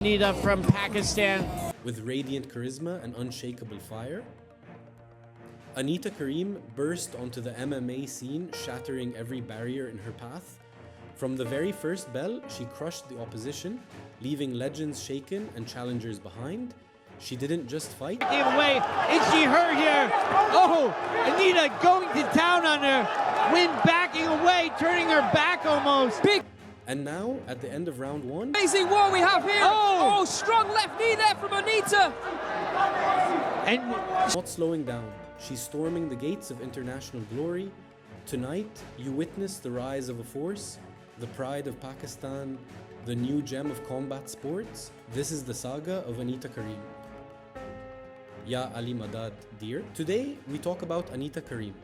Anita from Pakistan. With radiant charisma and unshakable fire, Anita Karim burst onto the MMA scene, shattering every barrier in her path. From the very first bell, she crushed the opposition, leaving legends shaken and challengers behind. She didn't just fight. Give away. Is she hurt here? Oh, Anita going to town on her. Win backing away, turning her back almost. Big. And now, at the end of round one, Amazing war we have here. Oh! Strong left knee there from Anita. And not slowing down, she's storming the gates of international glory. Tonight, you witness the rise of a force, the pride of Pakistan, the new gem of combat sports. This is the saga of Anita Karim. Ya Ali Madad, dear. Today, we talk about Anita Karim,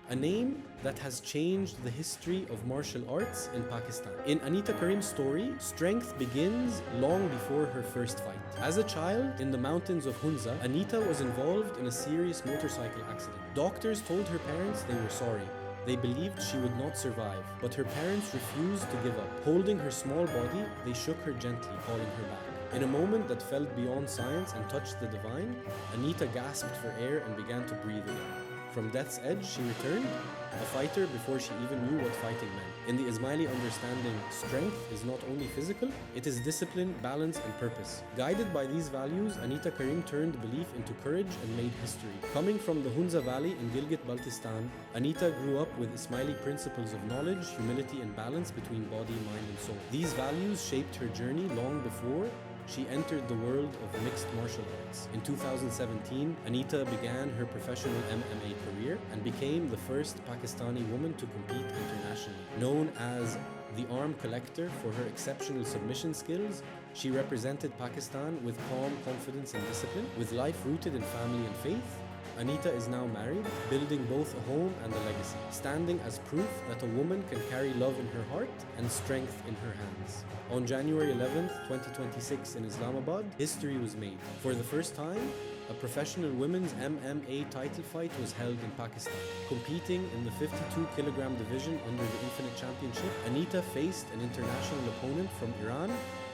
a name that has changed the history of martial arts in Pakistan. In Anita Karim's story, strength begins long before her first fight. As a child in the mountains of Hunza, Anita was involved in a serious motorcycle accident. Doctors told her parents they were sorry. They believed she would not survive, but her parents refused to give up. Holding her small body, they shook her gently, calling her back. In a moment that felt beyond science and touched the divine, Anita gasped for air and began to breathe again. From death's edge, she returned, a fighter before she even knew what fighting meant. In the Ismaili understanding, strength is not only physical, it is discipline, balance, and purpose. Guided by these values, Anita Karim turned belief into courage and made history. Coming from the Hunza Valley in Gilgit-Baltistan, Anita grew up with Ismaili principles of knowledge, humility, and balance between body, mind, and soul. These values shaped her journey long before she entered the world of mixed martial arts. In 2017, Anita began her professional MMA career and became the first Pakistani woman to compete internationally. Known as the Arm Collector for her exceptional submission skills, she represented Pakistan with calm confidence and discipline. With life rooted in family and faith, Anita is now married, building both a home and a legacy, standing as proof that a woman can carry love in her heart and strength in her hands. On January 11th, 2026 in Islamabad, history was made. For the first time, a professional women's MMA title fight was held in Pakistan. Competing in the 52-kilogram division under the Infinite Championship, Anita faced an international opponent from Iran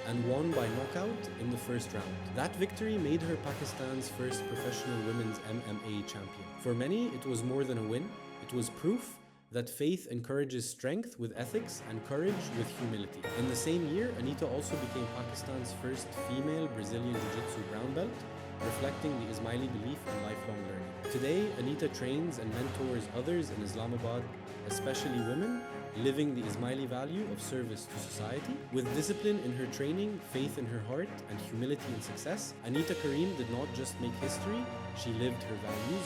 and won by knockout in the first round. That victory made her Pakistan's first professional women's MMA champion. For many, it was more than a win. It was proof that faith encourages strength with ethics and courage with humility. In the same year, Anita also became Pakistan's first female Brazilian Jiu-Jitsu brown belt, reflecting the Ismaili belief in lifelong learning. Today, Anita trains and mentors others in Islamabad, especially women, living the Ismaili value of service to society. With discipline in her training, faith in her heart, and humility in success, Anita Karim did not just make history, she lived her values.